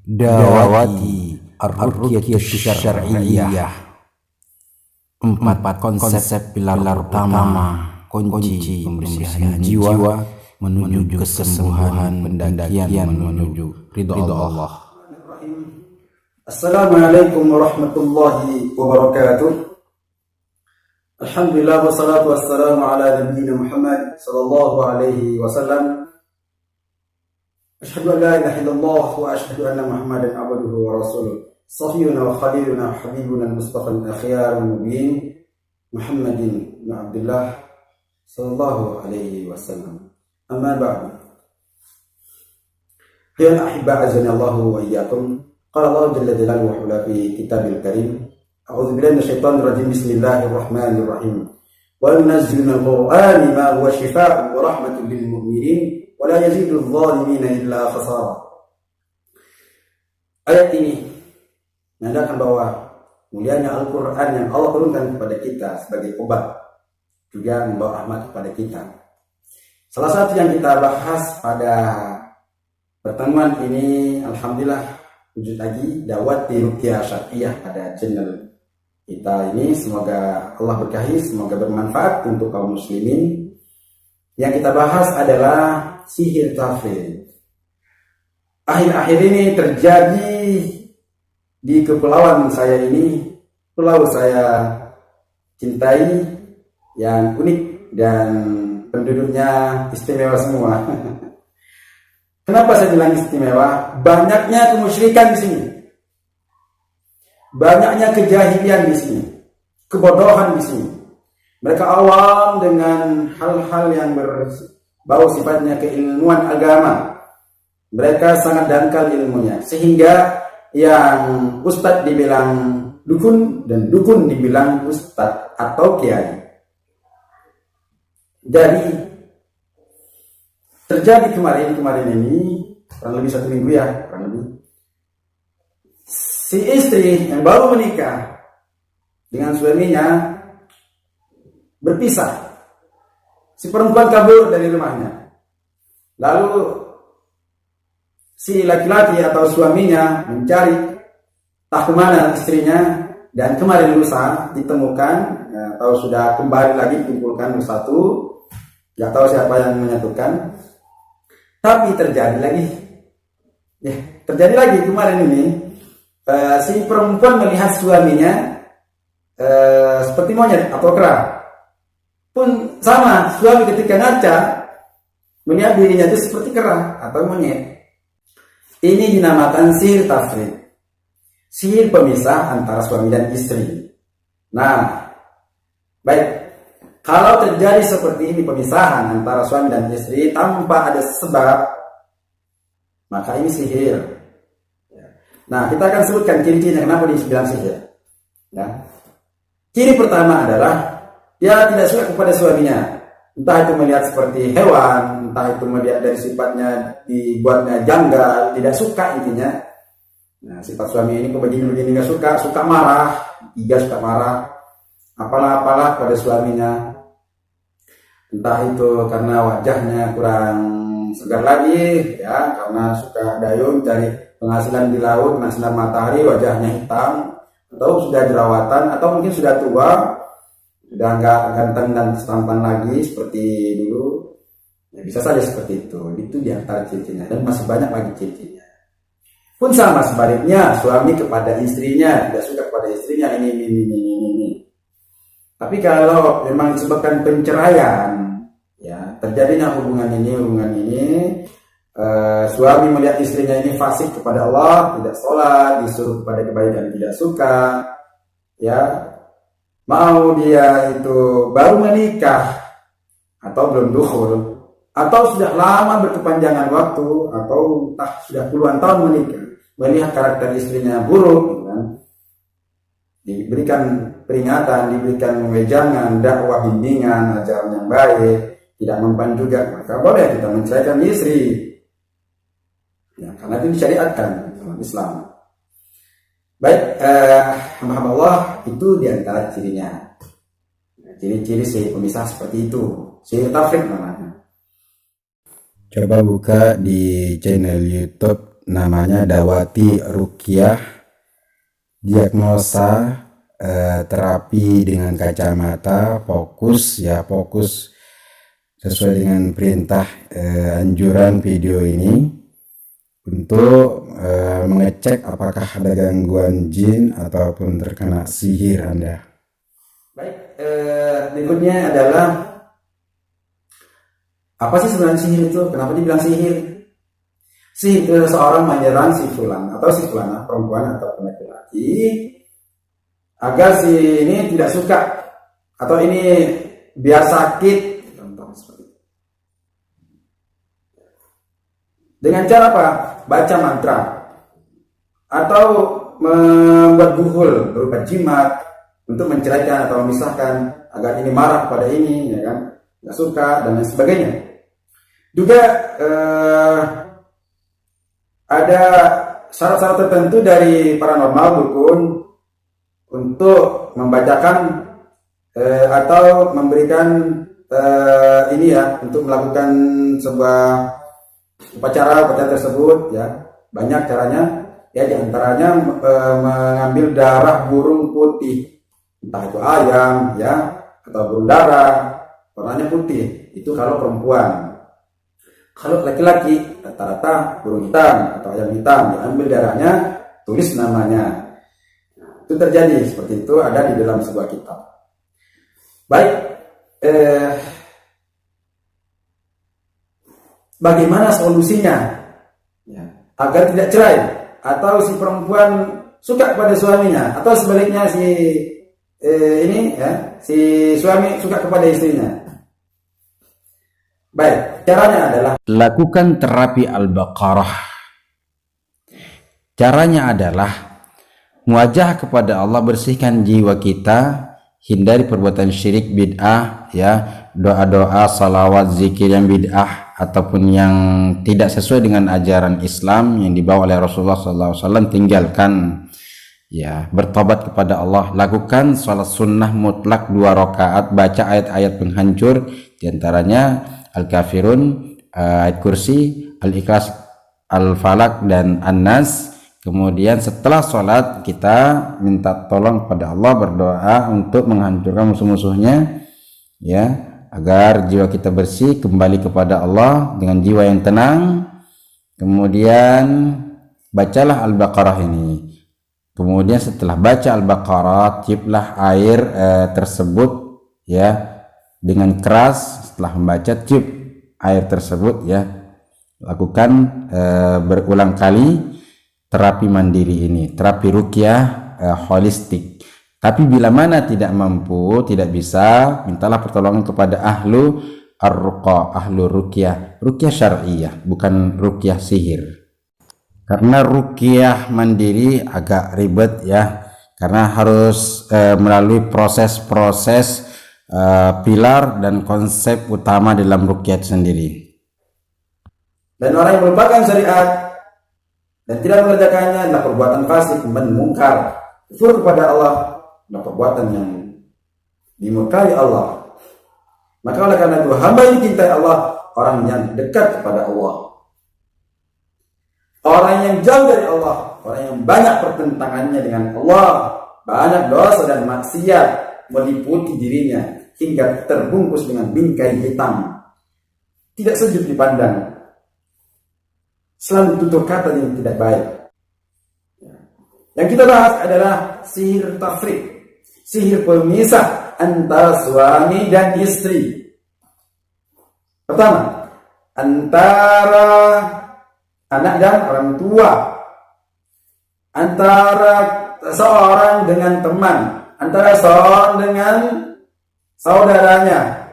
Dawati Ar-Ruqyatus Syar'iyyah. 4 konsep pilar utama kunci pembersihan jiwa menuju kesembuhan, pendakian menuju ridha Allah. Assalamualaikum warahmatullahi wabarakatuh. Alhamdulillah wassalatu wassalamu ala nabiyyina Muhammad sallallahu alaihi wasallam. Asyhadu an la ilaha illallah wa asyhadu anna Muhammadan abduhu wa rasuluh. Safiyuna wa khaliluna wa habibuna al-mustafa al-akhyar al-mubin Muhammadin bin Abdullah sallallahu alaihi wasallam. Amma ba'du. Ya ahibba azanallahu wa iyyakum. Qala Allah jalla jalaluhu wa fi kitabil karim. A'udzu billahi minasyaitonir rajim. Bismillahirrahmanirrahim. Wa nunazzilu minal qur'ani ma huwa shifaa'un wa rahmatun lil mu'minin wa la yazidu adh-dhalimina illa khasara. Ayat ini menandakan bahwa mulianya Al-Qur'an yang Allah turunkan kepada kita sebagai obat juga membawa rahmat kepada kita. Salah satu yang kita bahas pada pertemuan ini, alhamdulillah, wujud lagi Dawati Ruqyah Syar'iyyah pada channel kita ini. Semoga Allah berkahi, semoga bermanfaat untuk kaum muslimin. Yang kita bahas adalah sihir tafrid. Akhir-akhir ini terjadi di kepulauan saya ini, pulau saya cintai, yang unik dan penduduknya istimewa semua. Kenapa saya bilang istimewa? Banyaknya kemusyrikan di sini, banyaknya kejahilian di sini, kebodohan di sini. Mereka awam dengan hal-hal yang berbau sifatnya keilmuan agama. Mereka sangat dangkal ilmunya, sehingga yang ustadz dibilang dukun dan dukun dibilang ustadz atau kiai. Jadi terjadi kemarin ini, kurang lebih 1 minggu ya, kurang lebih. Si istri yang baru menikah dengan suaminya berpisah. Si perempuan kabur dari rumahnya. Lalu si laki-laki atau suaminya mencari tak kemana istrinya, dan kemarin lusa ditemukan, atau sudah kembali lagi dikumpulkan bersatu. Gak tahu siapa yang menyatukan. Tapi terjadi lagi kemarin ini, si perempuan melihat suaminya seperti monyet atau kera. Pun sama, suami ketika ngaca melihat dirinya itu seperti kera atau monyet. Ini dinamakan sihir tafrid, sihir pemisah antara suami dan istri. Nah, baik. Kalau terjadi seperti ini, pemisahan antara suami dan istri tanpa ada sebab, maka ini sihir. Nah, kita akan sebutkan ciri-cirinya kenapa dibilang sihir. Ya. Ciri pertama adalah dia tidak suka kepada suaminya. Entah itu melihat seperti hewan, entah itu melihat dari sifatnya dibuatnya janggal, tidak suka intinya. Nah, sifat suami ini begini nggak suka marah, suka marah. Apalah pada suaminya. Entah itu karena wajahnya kurang segar lagi, ya, karena suka dayung cari penghasilan di laut, kena sinar matahari, wajahnya hitam, atau sudah jerawatan, atau mungkin sudah tua, sudah nggak ganteng dan tampan lagi seperti dulu. Ya, bisa saja seperti itu. Itu di antara ciri-cirinya, dan masih banyak lagi ciri-cirinya. Pun sama sebaliknya, suami kepada istrinya tidak suka kepada istrinya ini. Tapi kalau memang disebabkan penceraian, ya, terjadinya hubungan ini, suami melihat istrinya ini fasik kepada Allah, tidak sholat, disuruh kepada kebaikan tidak suka, ya, mau dia itu baru menikah atau belum dukhul, atau sudah lama berkepanjangan waktu, atau entah sudah puluhan tahun menikah, melihat karakter istrinya buruk, kan? Diberikan peringatan, diberikan wejangan, dakwah, bimbingan, ajaran yang baik, tidak mempan juga, maka boleh kita menceraikan istri. Ya, karena itu disyariatkan dalam Islam. Baik, hamba Allah, itu diantara cirinya. Ciri-ciri sihir pemisah seperti itu, sihir tafrid namanya. Coba buka di channel YouTube namanya Dawati Ruqyah, diagnosa, terapi dengan kacamata, fokus sesuai dengan perintah anjuran video ini untuk mengecek apakah ada gangguan jin ataupun terkena sihir Anda. Baik, berikutnya adalah apa sih sebenarnya sihir itu? Kenapa dibilang sihir? Sihir itu seseorang menyerang si fulan atau si fulana, perempuan atau laki-laki, agar si ini tidak suka atau ini biar sakit, contoh seperti itu. Dengan cara apa? Baca mantra atau membuat buhul berupa jimat untuk menceraikan atau memisahkan agar ini marah pada ini, ya kan, nggak suka dan lain sebagainya. Juga ada syarat-syarat tertentu dari paranormal dukun untuk membacakan atau memberikan ini ya, untuk melakukan sebuah upacara tersebut ya. Banyak caranya ya, diantaranya mengambil darah burung putih, entah itu ayam ya atau burung dara, warnanya putih, itu kalau perempuan. Kalau laki-laki rata-rata burung hitam atau ayam hitam, diambil darahnya, tulis namanya. Itu terjadi seperti itu, ada di dalam sebuah kitab. Baik, bagaimana solusinya ya, agar tidak cerai atau si perempuan suka kepada suaminya atau sebaliknya si ini ya, si suami suka kepada istrinya? Baik, caranya adalah lakukan terapi Al-Baqarah. Caranya adalah muwajah kepada Allah, bersihkan jiwa kita, hindari perbuatan syirik, bid'ah ya, doa-doa, salawat, zikir yang bid'ah ataupun yang tidak sesuai dengan ajaran Islam yang dibawa oleh Rasulullah SAW, tinggalkan ya. Bertobat kepada Allah, lakukan sholat sunnah mutlak 2 rakaat, baca ayat-ayat penghancur, diantaranya Al-Kafirun, ayat kursi, Al-Ikhlas, Al-Falak dan An-Nas. Kemudian setelah sholat kita minta tolong kepada Allah, berdoa untuk menghancurkan musuh-musuhnya ya, agar jiwa kita bersih, kembali kepada Allah dengan jiwa yang tenang. Kemudian bacalah Al-Baqarah ini. Kemudian setelah baca Al-Baqarah, tiuplah air tersebut ya dengan keras. Setelah membaca, tiup air tersebut ya. Lakukan berulang kali terapi mandiri ini, terapi ruqyah holistik. Tapi bila mana tidak mampu, tidak bisa, mintalah pertolongan kepada ahlu ar-ruqa, ahlu ruqyah, ruqyah syar'iyah, bukan ruqyah sihir. Karena ruqyah mandiri agak ribet ya, karena harus melalui proses-proses pilar dan konsep utama dalam ruqyah sendiri. Dan orang yang melupakan syariat dan tidak mengerjakannya adalah perbuatan fasik, mungkar, kufur kepada Allah, adalah perbuatan yang dimurkai Allah. Maka oleh karena itu, hamba yang cintai Allah, orang yang dekat kepada Allah. Orang yang jauh dari Allah, orang yang banyak pertentangannya dengan Allah, banyak dosa dan maksiat meliputi dirinya hingga terbungkus dengan bingkai hitam, tidak sejuk dipandang, selalu tutur kata yang tidak baik. Yang kita bahas adalah sihir tafriq, sihir pemisah antara suami dan istri. Pertama, antara anak dan orang tua, antara seorang dengan teman, antara seorang dengan saudaranya,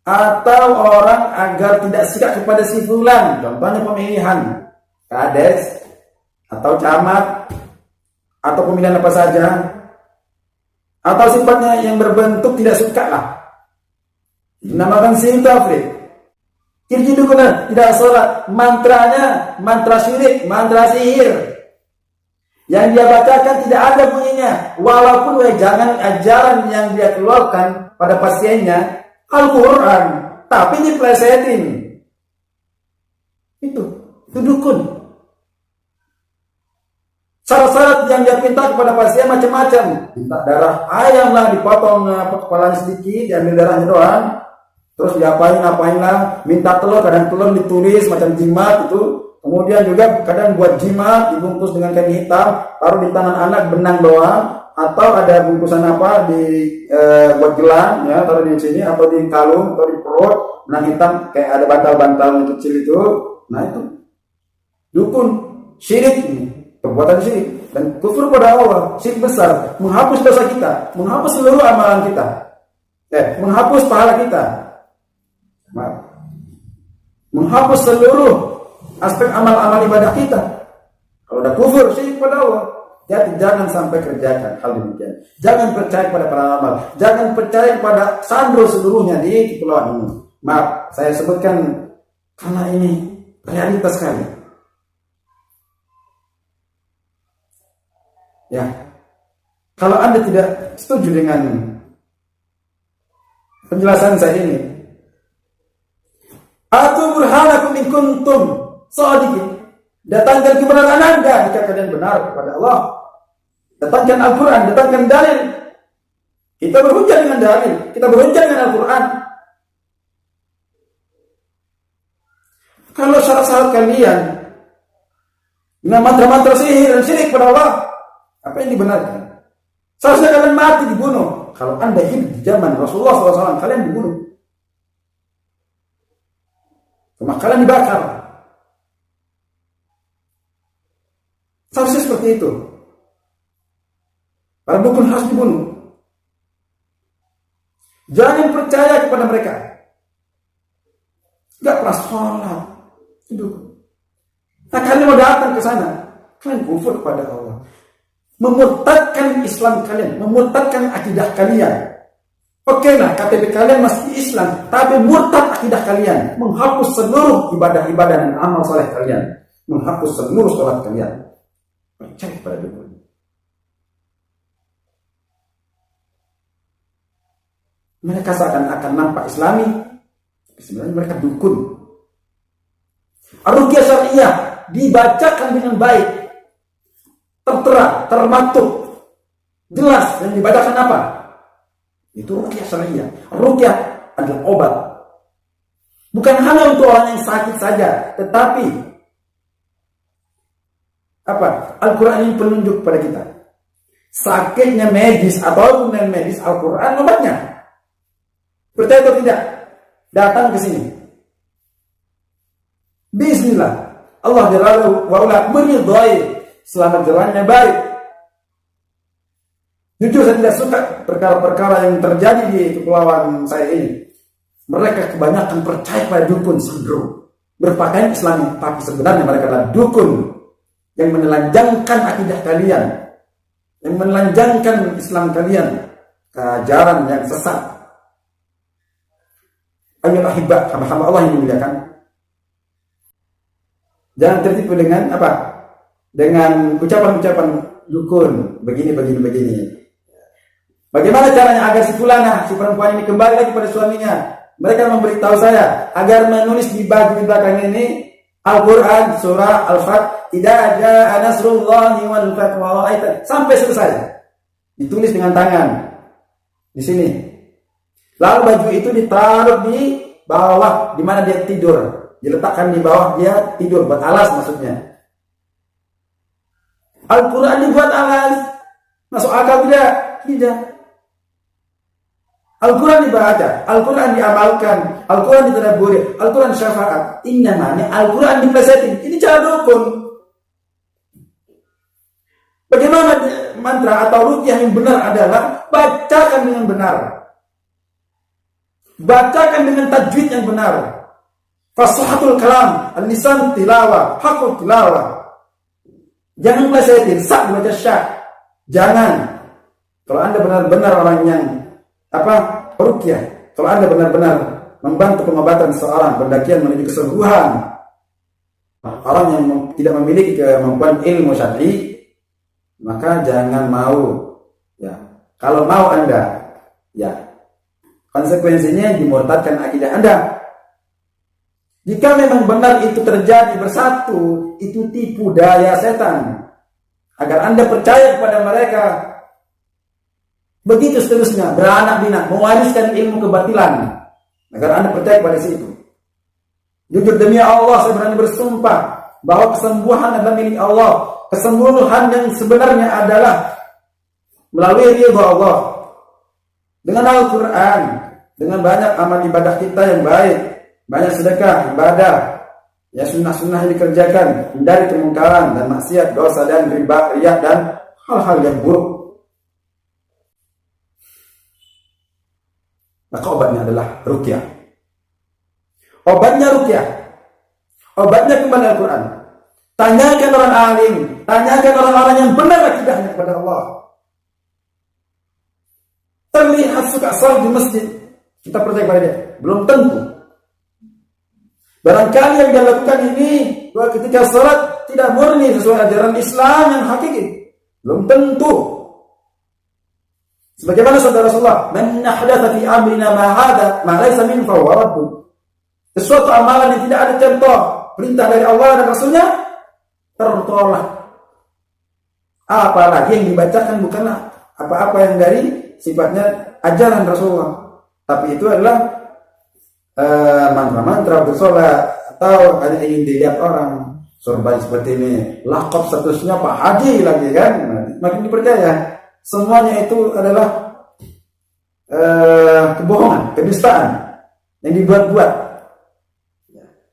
atau orang agar tidak sikap kepada si fulan, contohnya pemilihan kades atau camat atau pemilihan apa saja, atau sifatnya yang berbentuk tidak suka lah, dinamakan sihir tafriq. Kirjidukunan tidak sholat, mantranya mantra syirik, mantra sihir. Yang dia bacakan tidak ada bunyinya, walaupun jangan ajaran yang dia keluarkan pada pasiennya Al-Quran, tapi diplesetin. Itu dukun. Syarat-syarat yang dia minta kepada pasien macam-macam. Minta darah ayam lah, dipotong kepalanya sedikit, diambil darahnya doang. Terus diapain lah. Minta telur, kadang telur ditulis macam jimat itu. Kemudian juga kadang buat jimat, dibungkus dengan kain hitam, taruh di tangan anak benang doang. Atau ada bungkusan apa buat gelang, ya, taruh di sini, atau di kalung, atau di perut, benang hitam, kayak ada bantal-bantal kecil itu. Nah itu dukun, syirik ini. Perbuatan syirik dan kufur pada Allah, syirik besar, menghapus dosa kita, menghapus seluruh amalan kita, menghapus pahala kita, menghapus seluruh aspek amal-amal ibadah kita. Kalau ada kufur, syirik pada Allah, jadi jangan sampai kerjakan hal demikian. Jangan percaya pada para amal, jangan percaya pada sandro seluruhnya di kepulauan ini. Maaf, saya sebutkan karena ini realitas sekali. Ya, kalau Anda tidak setuju dengan penjelasan saya ini, atu burhanakum in kuntum shadiqin, datangkan kebenaran Anda jika kalian benar kepada Allah. Datangkan Al-Quran, datangkan dalil. Kita berhujjah dengan dalil, kita berhujjah dengan Al-Quran. Kalau syarat-syarat kalian dengan mantra-mantra sihir dan syirik pada Allah, apa yang dibenarkan? Seharusnya kalian mati, dibunuh. Kalau Anda hidup di zaman Rasulullah SAW, kalian dibunuh. Cuma kalian dibakar. Seharusnya seperti itu. Para dukun harus dibunuh. Jangan percaya kepada mereka. Gak pernah sholat. Itu. Nah, kalian mau datang ke sana, kalian kufur kepada Allah, memurtadkan Islam kalian, memurtadkan akidah kalian. Oke lah, KTP kalian masih Islam, tapi murtad akidah kalian, menghapus seluruh ibadah-ibadah dan amal soleh kalian, menghapus seluruh sholat kalian. Percaya pada dukun. Mereka seakan-akan nampak Islami, sebenarnya mereka dukun. Ar-Ruqyah Syariah dibacakan dengan baik, tertera, termaktub, jelas. Yang dibacakan apa? Itu ruqyah syariah. Ruqyah adalah obat. Bukan hanya untuk orang yang sakit saja, tetapi apa? Al-Quran ini penunjuk pada kita. Sakitnya medis ataupun non medis, Al-Quran obatnya. Percaya atau tidak? Datang ke sini. Bismillah. Allah Jalla wa'ala meridhai selamat jalannya baik. Jujur saya tidak suka perkara-perkara yang terjadi di kepulauan saya ini. Mereka kebanyakan percaya pada dukun sandro, berpakaian Islami, tapi sebenarnya mereka adalah dukun yang menelanjangkan akidah kalian, yang menelanjangkan Islam kalian ke ajaran yang sesat. Ayolah ahibah, hamba-hamba Allah yang dimuliakan, jangan tertipu dengan apa? Dengan ucapan-ucapan dukun begini. Bagaimana caranya agar si fulana, si perempuan ini kembali lagi pada suaminya? Mereka memberitahu saya agar menulis di baju di belakang ini Al-Quran surah Al-Fat, idza jaa nasrullahi wal fath wa ra'aita, sampai selesai. Ditulis dengan tangan di sini. Lalu baju itu ditaruh di bawah di mana dia tidur, diletakkan di bawah dia tidur, buat alas maksudnya. Al-Quran dibuat alas, masuk akal tidak? Tidak. Al-Quran dibaca, Al-Quran diamalkan, Al-Quran ditadaburi, Al-Quran syafaat. Ini namanya Al-Quran diplesetin. Ini cara dukun. Bagaimana mantra atau ruqyah yang benar adalah bacakan dengan benar, bacakan dengan tajwid yang benar, fasahatul kalam, al-lisan tilawah, hakul tilawah. Jangan plesetin, sak baca syak. Jangan. Kalau Anda benar-benar orang yang ruqyah, kalau Anda benar-benar membantu pengobatan seorang pendakian menuju kesembuhan, orang yang tidak memiliki kemampuan ilmu syar'i, maka jangan mau. Ya, kalau mau Anda, ya konsekuensinya dimurtadkan akidah Anda. Jika memang benar itu terjadi bersatu, itu tipu daya setan. agar Anda percaya kepada mereka. Begitu seterusnya, beranak pinak, mewariskan ilmu kebatilan agar Anda percaya kepada situ. Jujur demi Allah, saya berani bersumpah bahwa kesembuhan adalah milik Allah. Kesembuhan yang sebenarnya adalah melalui ridha Allah, dengan Al-Quran, dengan banyak amal ibadah kita yang baik, banyak sedekah, ibadah, ya sunnah-sunnah yang dikerjakan, hindari kemungkaran dan maksiat, dosa dan riba, riya dan hal-hal yang buruk. Maka obatnya adalah ruqyah. Obatnya ruqyah. Obatnya kembali Al-Quran. Tanyakan orang alim, tanyakan orang-orang yang benar akidahnya kepada Allah. Terlihat suka salat di masjid, kita percaya pada dia? Belum tentu. Barangkali yang dia lakukan ini bahwa ketika salat tidak murni sesuai ajaran Islam yang hakiki, belum tentu. Sebagaimana sabda Rasulullah, "Man ahdatsa fi amrina ma hadha ma laysa min fa huwa radd." Sesuatu amalan yang tidak ada contoh perintah dari Allah dan Rasulnya tertolak. Apalagi yang dibacakan bukanlah apa-apa yang dari sifatnya ajaran Rasulullah, tapi itu adalah mantra-mantra bersolat atau hanya ingin dilihat orang sorban seperti ini, lakop statusnya Pak Haji lagi kan, makin dipercaya. Semuanya itu adalah kebohongan, kedustaan yang dibuat-buat.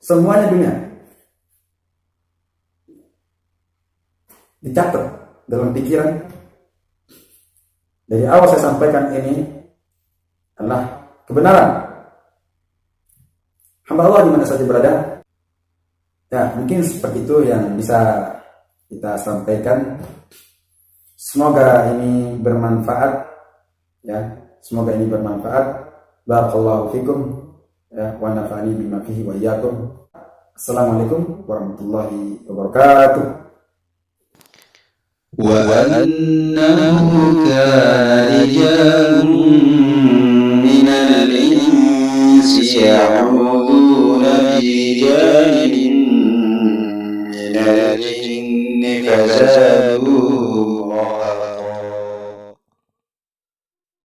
Semuanya dunia dicatat dalam pikiran. Dari awal saya sampaikan ini adalah kebenaran. Hamba Allah di mana saja berada. Ya, mungkin seperti itu yang bisa kita sampaikan. Semoga ini bermanfaat. Ya, semoga ini bermanfaat. Barakallahu fikum. Ya, wa nafa'ani bima fihi wa iyyakum. Assalamualaikum warahmatullahi wabarakatuh. وأنه كان رجال من الإنس يعوذون برجال من الجن فزادوا